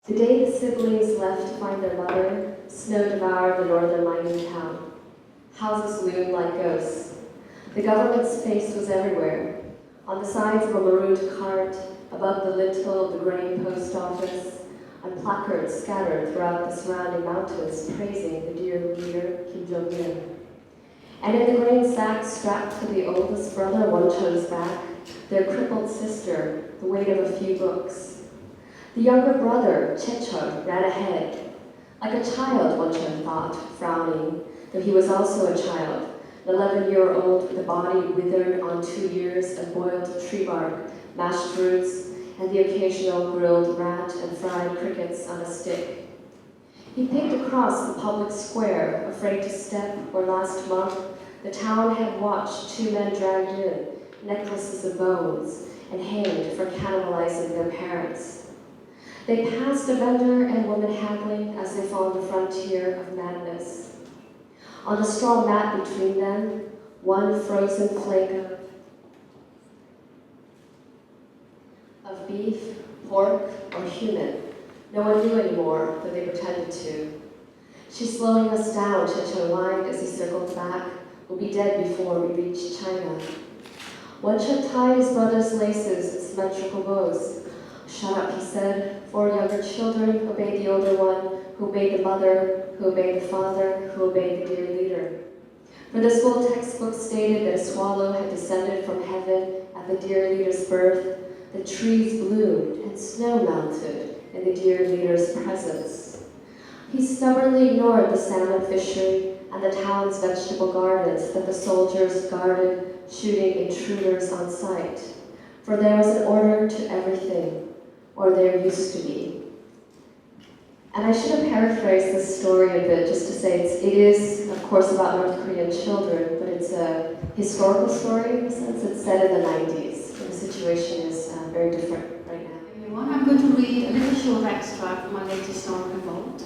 The day the siblings left to find their mother, snow devoured the northern mining town. Houses loomed like ghosts. The government's face was everywhere. On the sides of a marooned cart, above the lintel of the grain post office, on placards scattered throughout the surrounding mountains praising the dear leader Kim. And in the grain sacks strapped to the oldest brother Wonchun's back, their crippled sister, the weight of a few books. The younger brother, Chechug, ran ahead. Like a child, Wonchun thought, frowning, though he was also a child, an 11-year-old with a body withered on 2 years of boiled tree bark, mashed roots, and the occasional grilled rat and fried crickets on a stick. He picked across the public square, afraid to step, where last month the town had watched 2 men dragged in, necklaces of bones, and hanged for cannibalizing their parents. They passed a vendor and woman haggling as they followed the frontier of madness. On the straw mat between them, one frozen flake of beef, pork, or human. No one knew anymore, though they pretended to. She's slowing us down, Checho whined as he circled back. We'll be dead before we reach China. Wonchun tied his brother's laces with symmetrical bows. Shut up, he said. 4 younger children obeyed the older one, who obeyed the mother, who obeyed the father, who obeyed the dear leader. For the school textbook stated that a swallow had descended from heaven at the dear leader's birth, the trees bloomed and snow melted in the dear leader's presence. He stubbornly ignored the salmon fishery and the town's vegetable gardens that the soldiers guarded, shooting intruders on sight. For there was an order to everything, or there used to be. And I should have paraphrased this story a bit just to say it is, of course, about North Korean children, but it's a historical story in a sense. It's set in the 90s, and the situation is very different right now. Everyone, I'm going to read a little short extract from my latest novel, Revolt.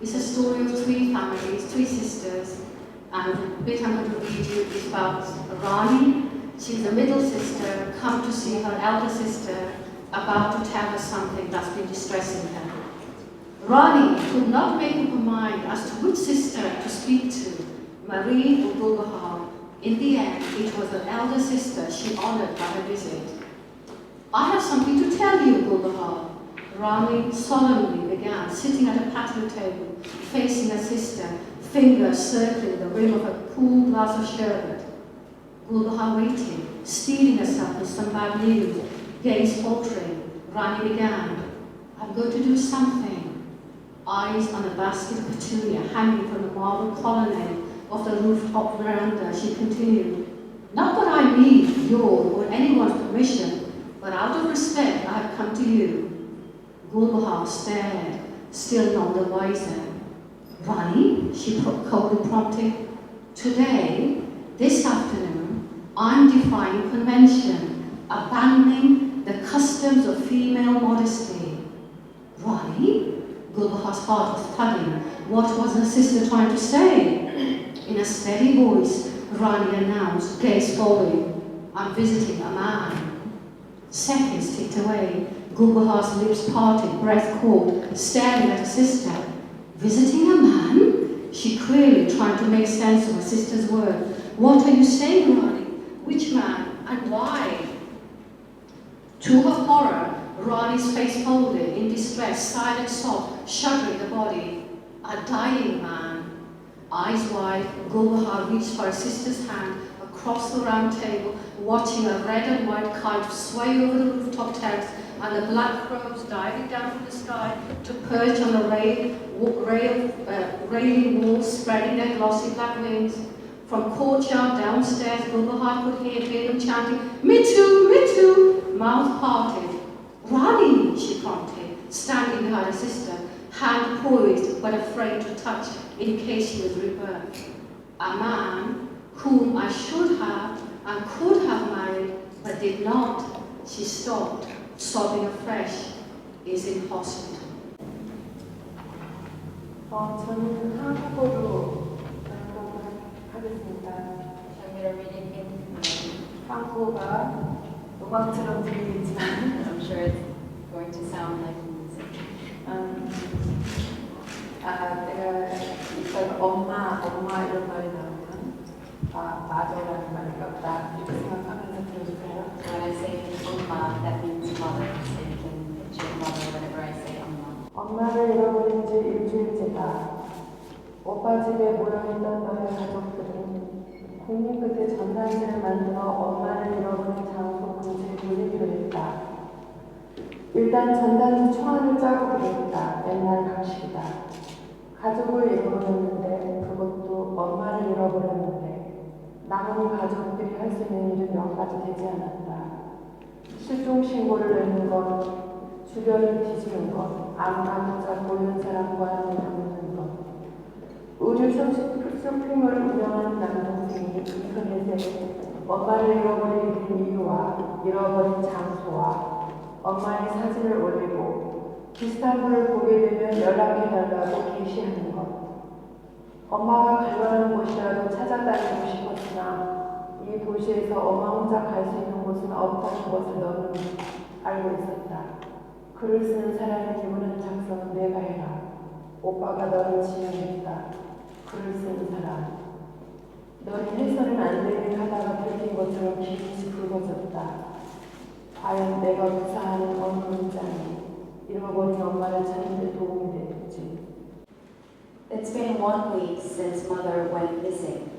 It's a story of 3 families, 3 sisters, and the bit I'm going to read you is about Rani. She's the middle sister, come to see her elder sister, about to tell her something that's been distressing her. Rani could not make up her mind as to which sister to speak to, Marie or Gulbahar. In the end, it was her elder sister she honored by her visit. I have something to tell you, Gulbahar. Rani solemnly began, sitting at a patio table, facing her sister, fingers circling the rim of her cool glass of sherbet. Gulbahar waited, steeling herself with some bad news, gaze faltering. Rani began, I'm going to do something. Eyes on a basket of petunia hanging from the marble colonnade of the rooftop veranda, she continued, not that I need your or anyone's permission, but out of respect I have come to you. Gulbahar stared, still none the wiser. Rani, she coldly prompted, today, this afternoon, I'm defying convention, abandoning the customs of female modesty. Rani? Gulbahar's heart was tugging. What was her sister trying to say? In a steady voice, Rani announced, gaze falling, I'm visiting a man. Seconds ticked away. Gulbahar's lips parted, breath caught, staring at her sister. Visiting a man? She queried, trying to make sense of her sister's words. What are you saying, Rani? Which man and why? To her horror, Rani's face folded, in distress, silent sob, shuddering the body. A dying man. Eyes wide, Gulbahar reached for her sister's hand across the round table, watching a red and white kite sway over the rooftop terrace and the black crows diving down from the sky to perch on the railing walls, spreading their glossy black wings. From courtyard downstairs, Gulbahar could hear them chanting, Me too, me too, mouth parted. Rani, she prompted, standing behind her sister, hand poised but afraid to touch in case she was rebirthed. A man whom I should have and could have married but did not, she stopped, sobbing afresh, is in hospital. 저는 한국어로 하겠습니다. I'm going to read it in Korean. 한국어가 음악처럼 들리지만 I'm sure it's going to sound like music. 내가 일단 엄마 이런 말이 나오면 맞아라는 말이 같다 이렇게 생각하면서 들어주세요. So when I say Amma, that means mother. So you can picture mother whenever I say Amma. 엄마를 잃어버린 지 일주일째다. 오빠 집에 모여있던 너의 가족들은 국민 끝에 전단지를 만들어 엄마를 잃어버린 장소 근처에 돌리기로 했다. 일단 전단지 초안을 짜고 그랬다. 옛날 방식이다. 가족을 잃어버렸는데 그것도 엄마를 잃어버렸는데 남은 가족들이 할 수 있는 일은 몇 가지 되지 않았다. 실종 신고를 내는 것, 주변을 뒤지는 것, 안맞자 보이는 사람과 묻는 것. 의류 쇼핑을 운영하는 남동생이 인터넷에 엄마를 잃어버린 이유와 잃어버린 장소와 엄마의 사진을 올리고 비슷한 글을 보게 되면 연락해달라고 게시하는 것. 엄마가 갈 만한 곳이라도 찾아다니고 싶었으나 이 도시에서 엄마 혼자 갈 수 있는 곳은 없다는 것을 너는 알고 있었다. 글을 쓰는 사람의 기분은 작성은 내가 해라. 오빠가 너를 지명했다. 글을 쓰는 사람. 너는 해서는 안 되는 하다가 들킨 것처럼 기분이 붉어졌다. 과연 내가 구사하는 어느 문장이 잃어버린 엄마를 찾는 데 도움이 될지. It's been 1 week since mother went missing.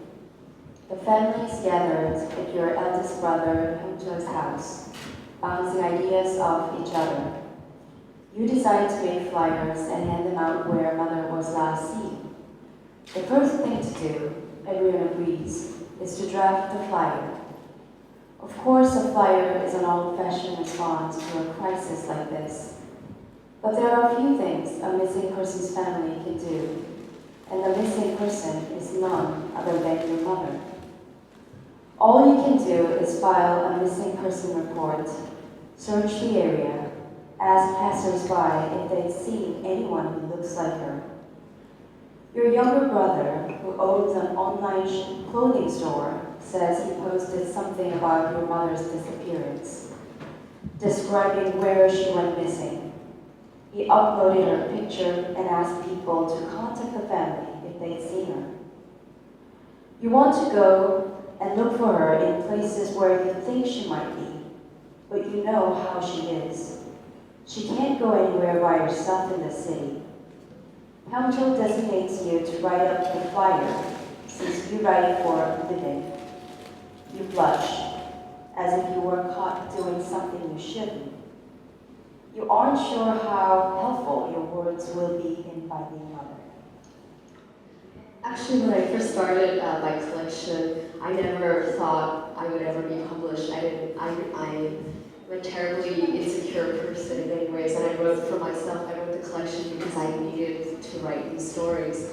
The family is gathered at your eldest brother Kyung-sook's house, bouncing ideas off each other. You decide to make flyers and hand them out where mother was last seen. The first thing to do, everyone agrees, is to draft the flyer. Of course, a flyer is an old-fashioned response to a crisis like this. But there are a few things a missing person's family can do, and the missing person is none other than your mother. All you can do is file a missing person report, search the area, ask passers-by if they've seen anyone who looks like her. Your younger brother, who owns an online clothing store, says he posted something about your mother's disappearance, describing where she went missing. He uploaded her picture and asked people to contact the family if they'd seen her. You want to go and look for her in places where you think she might be, but you know how she is. She can't go anywhere by herself in the city. Kyung-sook designates you to write up the flyer, since you write it for a living. You blush, as if you were caught doing something you shouldn't. You aren't sure how helpful your words will be in finding mother. Actually, when I first started my collection, I never thought I would ever be published. I'm a terribly insecure person in many ways, and I wrote for myself. I wrote the collection because I needed to write these stories.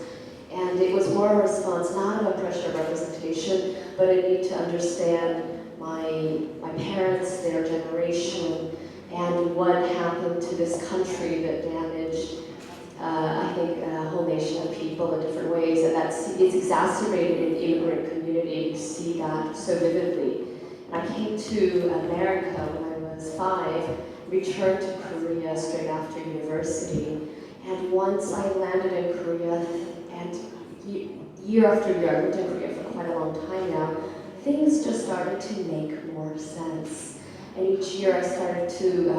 And it was more a response, not of a pressure of representation, but a need to understand my parents, their generation, and what happened to this country that damaged, I think, a whole nation of people in different ways. And it's exacerbated in the immigrant community. You see that so vividly. And I came to America when I was 5, returned to Korea straight after university. And once I landed in Korea, and year after year, I've lived in Korea for quite a long time now, things just started to make more sense. And each year I started to,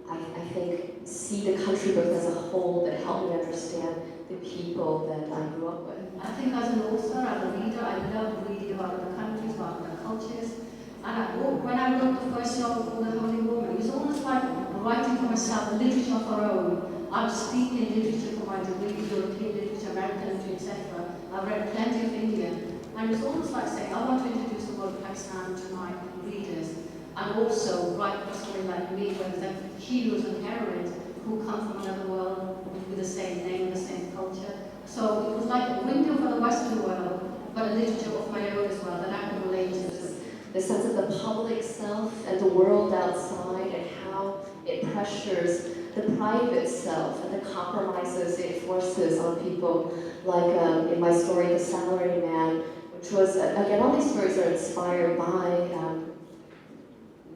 I think, see the country book as a whole that helped me understand the people that I grew up with. I think as an author, as a reader, I love reading about other countries, about other cultures. And when I wrote the first novel called The Holy Woman, it was almost like writing for myself, literature of our own. I was speaking literature for my degree, European literature, American literature, etc. I've read plenty of Indian. And it's almost like saying, I want to introduce the word Pakistan to my readers. And also write for somebody like me, where there's heroes and heroines who come from another world with the same name, the same culture. So it was like a window for the Western world, but a literature of my own as well that I could relate to. The sense of the public self and the world outside and how it pressures the private self and the compromises it forces on people, like in my story, The Salary Man, which was, again, all these stories are inspired by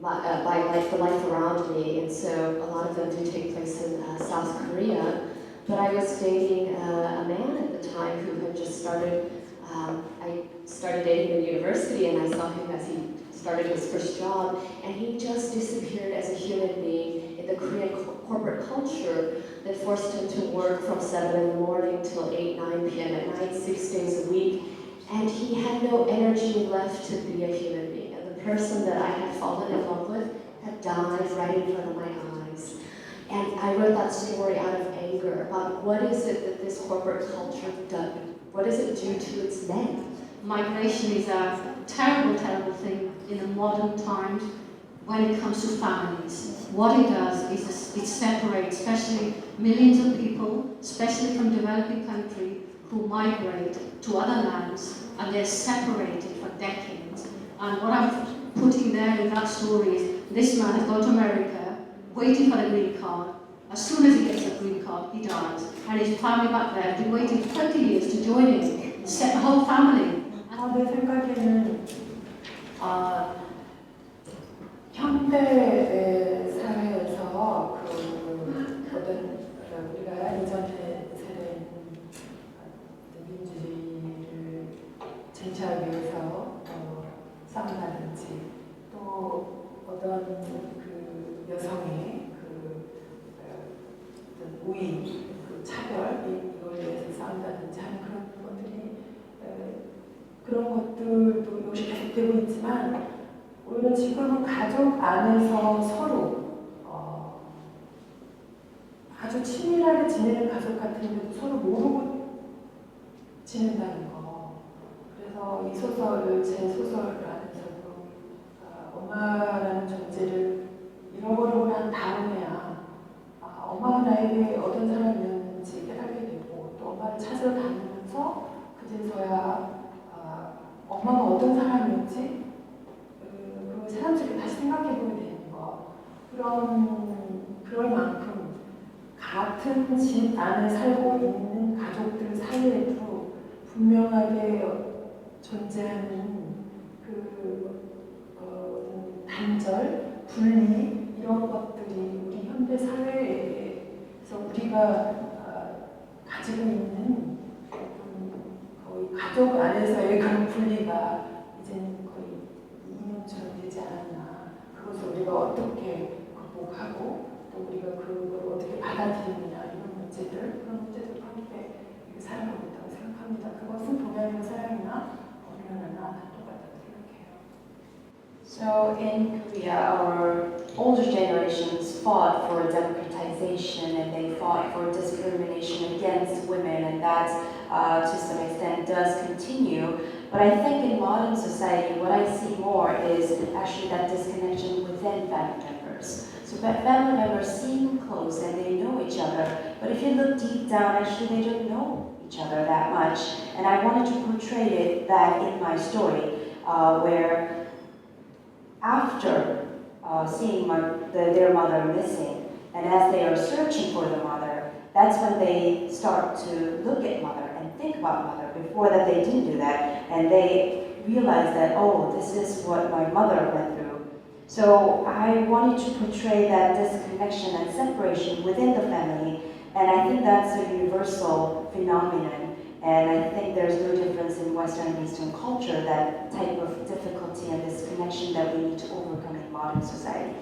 like the life around me, and so a lot of them do take place in South Korea. But I was dating a man at the time who had just started, I started dating in university, and I saw him as he started his first job, and he just disappeared as a human being in the Korean corporate culture that forced him to work from 7 in the morning till 8, 9 p.m. at night, 6 days a week, and he had no energy left to be a human being. And the person that I had fallen in love with had died right in front of my eyes. And I wrote that story out of anger about what is it that this corporate culture does? What does it do to its men? Migration is a terrible, terrible thing in the modern times when it comes to families. What it does is it separates, especially millions of people, especially from developing countries, who migrate to other lands, and they're separated for decades. And what I'm putting there in that story is this man has gone to America, waiting for the green card. As soon as he gets the green card, he dies. And his family back there have been waiting 30 years to join him, set the whole family. 내 생각에는 현대 사회에서 어떤 우리가 이전에 세대인 민주주의를 쟁취하기 위해서 싸운다든지 또 어떤 그 여성의 어떤 우위, 차별 이걸 위해서 싸운다든지 하는 그런 것들이 그런 것들도 이것이 계속되고 있지만 우리는 지금은 가족 안에서 서로 아주 친밀하게 지내는 가족 같은데도 서로 모르고 지낸다는 거. 그래서 이 소설을 제 소설 안에서도 엄마라는 존재를 잃어버리고 난 다음에야 엄마가 나에게 어떤 사람이었는지 깨닫게 되고 또 엄마를 찾아다니면서 그제서야 엄마가 어떤 사람이었지? 그 사람들이 다시 생각해보게 되는 거. 그럴 만큼 같은 집 안에 살고 있는 가족들 사이에도 분명하게 존재하는 단절, 분리 이런 것들이 우리 현대 사회에서 우리가 가지고 있는 거의 가족 안에서의 그런 분리가 이제는 거의 이념처럼 되지 않았나. 그것을 우리가 어떻게 극복하고 또 우리가 그걸 어떻게 받아들이느냐 이런 문제들, 그런 문제들과 함께 살아가고 있다고 생각합니다. 그것은 동양의 사랑이나 어느 나라나 다 똑같다고 생각해요. So in Korea, our older generations fought for democratization and they fought for discrimination against women, and that to some extent does continue. But I think in modern society, what I see more is actually that disconnection within family members. So family members seem close and they know each other, but if you look deep down, actually they don't know each other that much. And I wanted to portray that in my story, where after seeing their mother missing, and as they are searching for the mother, that's when they start to look at mother and think about mother. Before that, they didn't do that, and they realized that, oh, this is what my mother went through. So I wanted to portray that disconnection and separation within the family, and I think that's a universal phenomenon. And I think there's no difference in Western and Eastern culture, that type of difficulty and disconnection that we need to overcome in modern society.